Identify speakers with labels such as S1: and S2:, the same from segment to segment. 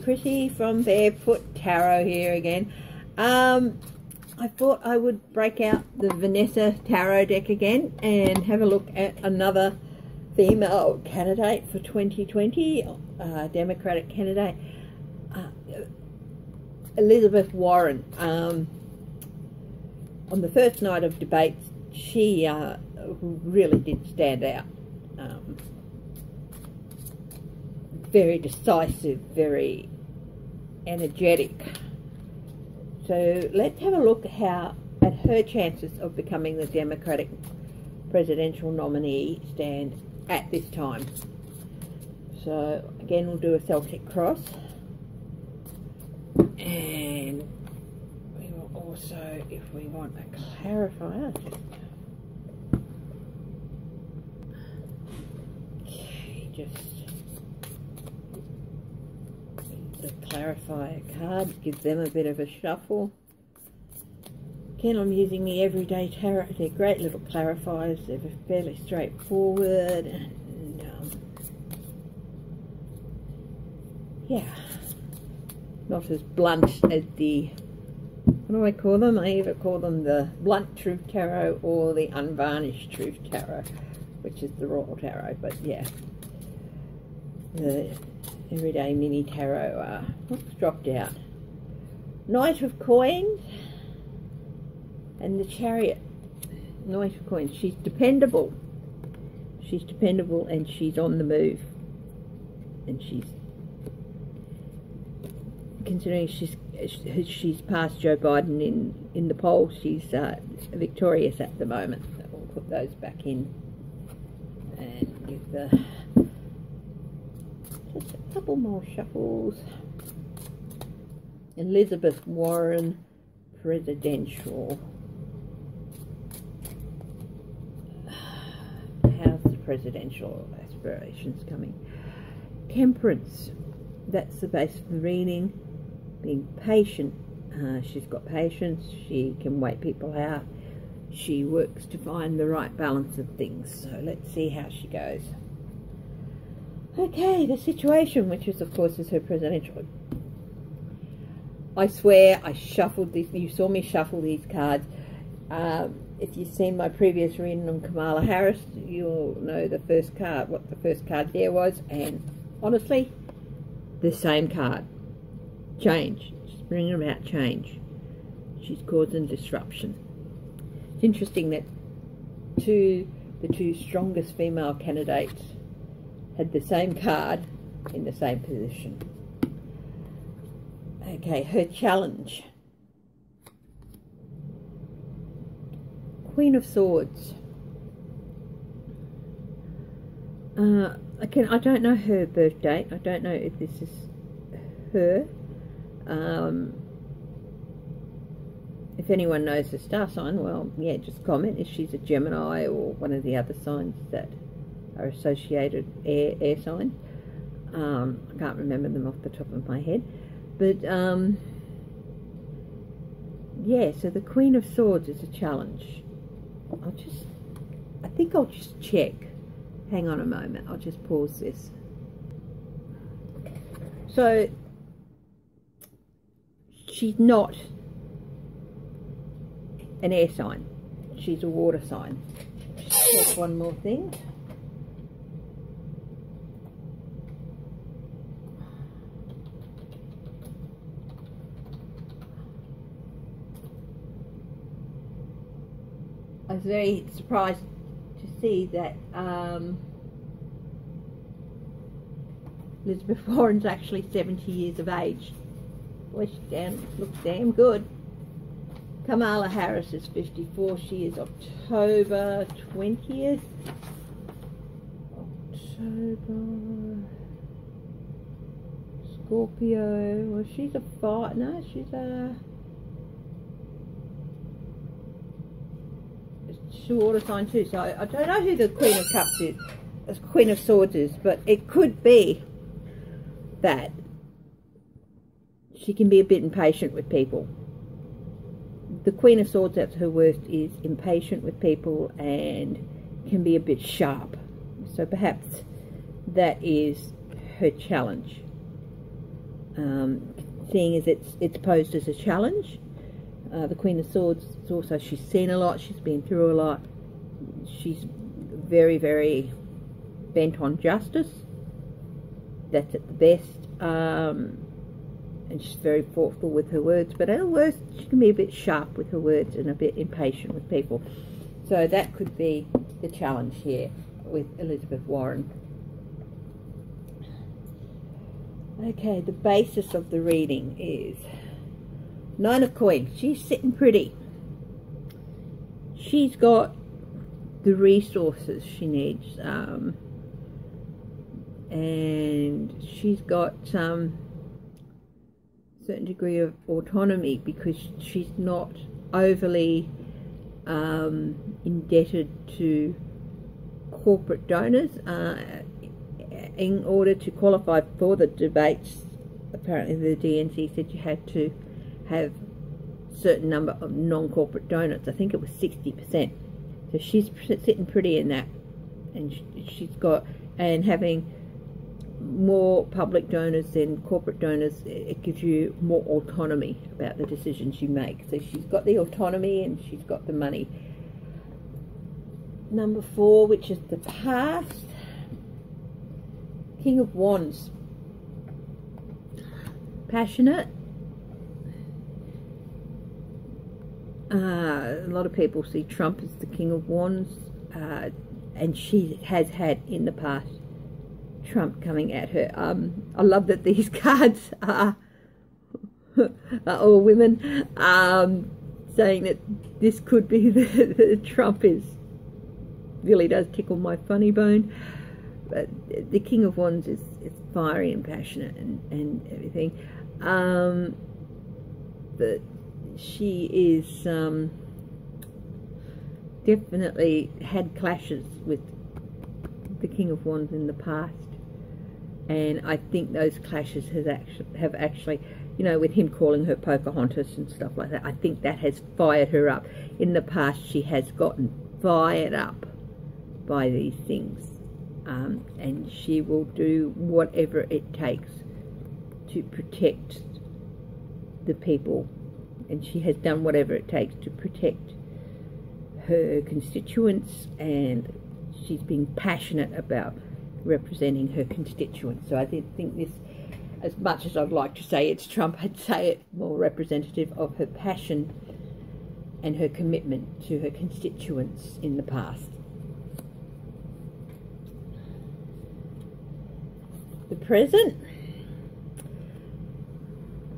S1: Chrissy from Barefoot Tarot here again. I thought I would break out the Vanessa Tarot deck again and have a look at another female candidate for 2020, Democratic candidate, Elizabeth Warren. On the first night of debates, she really did stand out. Very decisive, very energetic. So let's have a look at her chances of becoming the Democratic presidential nominee stand at this time. So again, we'll do a Celtic cross, and we will also, if we want a clarifier, just the clarifier card, give them a bit of a shuffle. Again, I'm using the Everyday Tarot. They're great little clarifiers. They're fairly straightforward, and yeah, not as blunt as the, what do I call them? I either call them the Blunt Truth Tarot or the Unvarnished Truth Tarot, which is the Royal Tarot. But yeah, the Everyday Mini Tarot, what's dropped out? Knight of Coins and the Chariot. Knight of Coins. She's dependable. She's dependable, and she's on the move. And she's, considering she's passed Joe Biden in the polls, she's victorious at the moment. So we'll put those back in and give the just a couple more shuffles. Elizabeth Warren, presidential. How's the presidential aspirations coming? Temperance. That's the base of the reading. Being patient. She's got patience. She can wait people out. She works to find the right balance of things. So let's see how she goes. Okay, the situation, which is of course is her presidential. I swear I shuffled these. You saw me shuffle these cards. If you've seen my previous reading on Kamala Harris, you'll know the first card, what the first card there was, and honestly, the same card. Change. She's bringing about change. She's causing disruption. It's interesting that the two strongest female candidates had the same card in the same position. Okay, her challenge. Queen of Swords. I don't know her birth date. I don't know if this is her. If anyone knows the star sign, well, yeah, just comment if she's a Gemini or one of the other signs that are associated air signs. I can't remember them off the top of my head. But, yeah, so the Queen of Swords is a challenge. I think I'll just check. Hang on a moment. I'll just pause this. So, she's not an air sign. She's a water sign. Just check one more thing. I was very surprised to see that Elizabeth Warren's actually 70 years of age. Boy, she looks damn good. Kamala Harris is 54. She is October 20th. October. Scorpio. Well, she's a fire. No, she's a water sign too. So I don't know who the Queen of Cups is, Queen of Swords is, but it could be that she can be a bit impatient with people. The Queen of Swords, at her worst, is impatient with people and can be a bit sharp. So perhaps that is her challenge. seeing as it's posed as a challenge. The Queen of Swords is also, she's seen a lot, she's been through a lot, she's very, very bent on justice. That's at the best. And she's very thoughtful with her words, but at her worst she can be a bit sharp with her words and a bit impatient with people. So that could be the challenge here with Elizabeth Warren. Okay, the basis of the reading is Nine of Coins. She's sitting pretty. She's got the resources she needs, and she's got certain degree of autonomy because she's not overly indebted to corporate donors. In order to qualify for the debates, apparently the DNC said you had to have a certain number of non-corporate donors. I think it was 60%. So she's sitting pretty in that, and she's got, and having more public donors than corporate donors, it gives you more autonomy about the decisions you make. So she's got the autonomy and she's got the money. Number 4, which is the past. King of Wands. Passionate. A lot of people see Trump as the King of Wands, and she has had in the past Trump coming at her. I love that these cards are all women, saying that this could be the Trump is really does tickle my funny bone. But the King of Wands is fiery and passionate and everything. But she is definitely had clashes with the King of Wands in the past, and I think those clashes have actually, you know, with him calling her Pocahontas and stuff like that, I think that has fired her up. In the past she has gotten fired up by these things, and she will do whatever it takes to protect the people, and she has done whatever it takes to protect her constituents, and she's been passionate about representing her constituents. So I think this, as much as I'd like to say it's Trump, I'd say it more representative of her passion and her commitment to her constituents in the past. The present.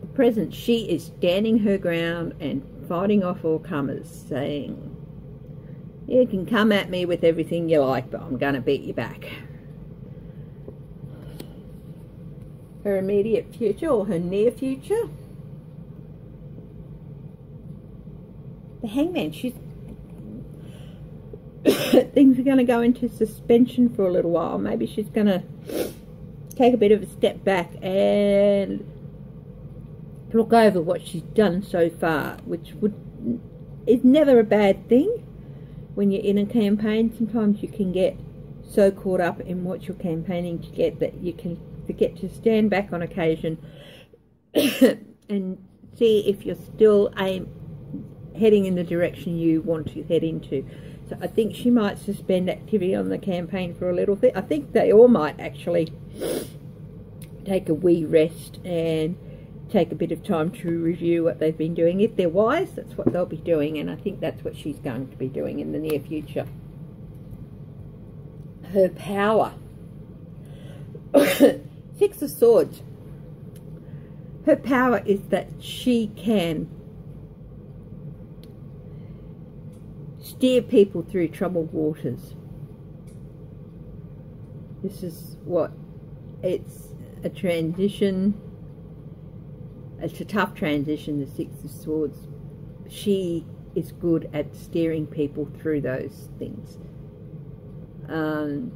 S1: The present, she is standing her ground and fighting off all comers, saying, you can come at me with everything you like, but I'm going to beat you back. Her immediate future, or her near future. The Hangman, she's things are going to go into suspension for a little while. Maybe she's going to take a bit of a step back and look over what she's done so far, which is never a bad thing. When you're in a campaign, sometimes you can get so caught up in what you're campaigning to get that you can forget to stand back on occasion and see if you're still heading in the direction you want to head into. So I think she might suspend activity on the campaign for a little bit. I think they all might actually take a wee rest and take a bit of time to review what they've been doing. If they're wise, that's what they'll be doing, and I think that's what she's going to be doing in the near future. Her power. 6 of Swords. Her power is that she can steer people through troubled waters. This is what, it's a transition. It's a tough transition, the 6 of Swords. She is good at steering people through those things, and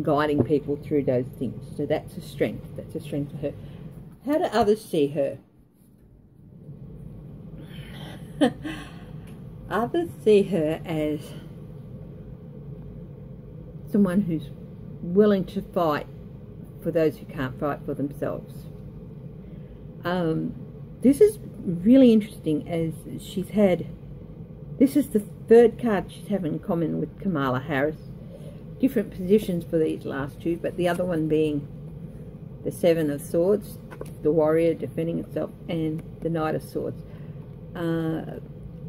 S1: guiding people through those things. So that's a strength. That's a strength for her. How do others see her? Others see her as someone who's willing to fight for those who can't fight for themselves. This is really interesting, as this is the third card she's having in common with Kamala Harris. Different positions for these last two, but the other one being the Seven of Swords, the warrior defending itself, and the Knight of Swords.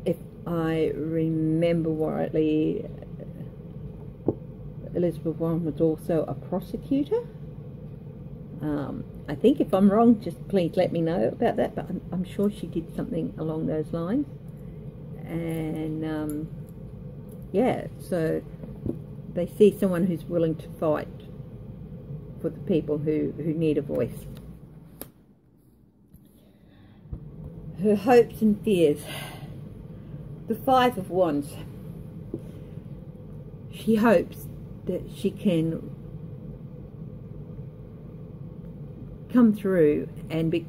S1: If I remember rightly, Elizabeth Warren was also a prosecutor. I think if I'm wrong, just please let me know about that, but I'm sure she did something along those lines. And yeah, so they see someone who's willing to fight for the people who need a voice. Her hopes and fears. The Five of Wands. She hopes that she can come through and be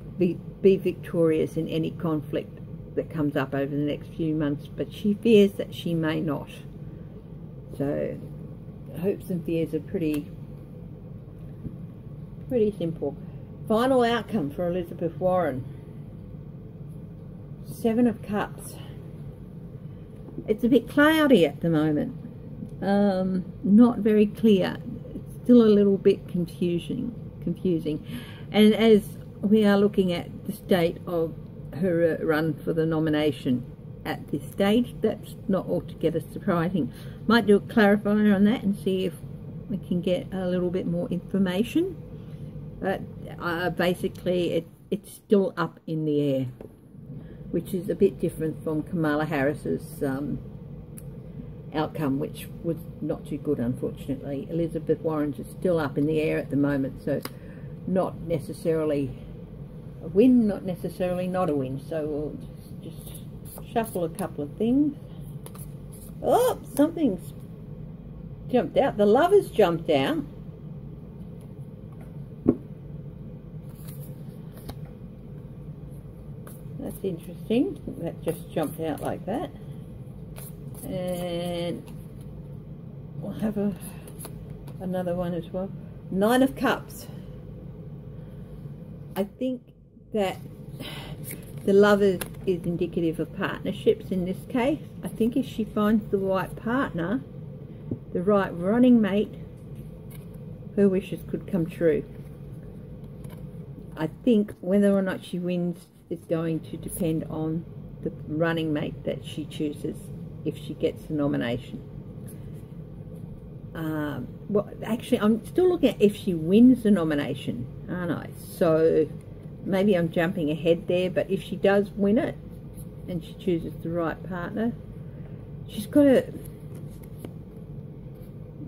S1: victorious in any conflict that comes up over the next few months, but she fears that she may not. So hopes and fears are pretty simple. Final outcome for Elizabeth Warren. Seven of Cups. It's a bit cloudy at the moment. Not very clear. It's still a little bit confusing. And as we are looking at the state of her run for the nomination at this stage, that's not altogether surprising. Might do a clarifier on that and see if we can get a little bit more information. But basically it's still up in the air, which is a bit different from Kamala Harris's outcome, which was not too good, unfortunately. Elizabeth Warren's is still up in the air at the moment, so not necessarily a win, not necessarily not a win. So we'll just shuffle a couple of things. Oh, something's jumped out. The Lovers jumped out. That's interesting. That just jumped out like that. And we'll have another one as well. Nine of Cups. I think that the Lovers is indicative of partnerships in this case. I think if she finds the right partner, the right running mate, her wishes could come true. I think whether or not she wins is going to depend on the running mate that she chooses if she gets the nomination. Well, actually, I'm still looking at if she wins the nomination, aren't I? So maybe I'm jumping ahead there, but if she does win it and she chooses the right partner, she's got to...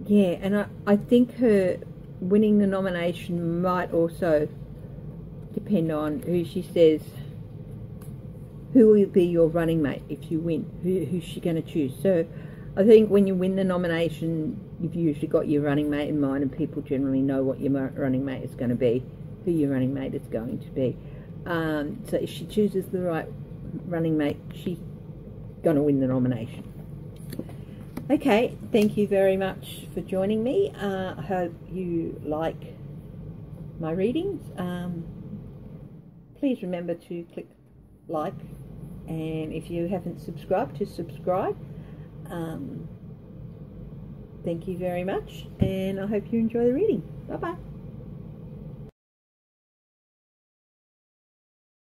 S1: Yeah, and I think her winning the nomination might also depend on who she says, who will be your running mate if you win, who's she going to choose. So I think when you win the nomination, you've usually got your running mate in mind, and people generally know what your running mate is going to be, who your running mate is going to be. So if she chooses the right running mate, she's going to win the nomination. Okay, thank you very much for joining me. I hope you like my readings. Please remember to click like, and if you haven't subscribed, to subscribe. Thank you very much, and I hope you enjoy the reading. Bye bye.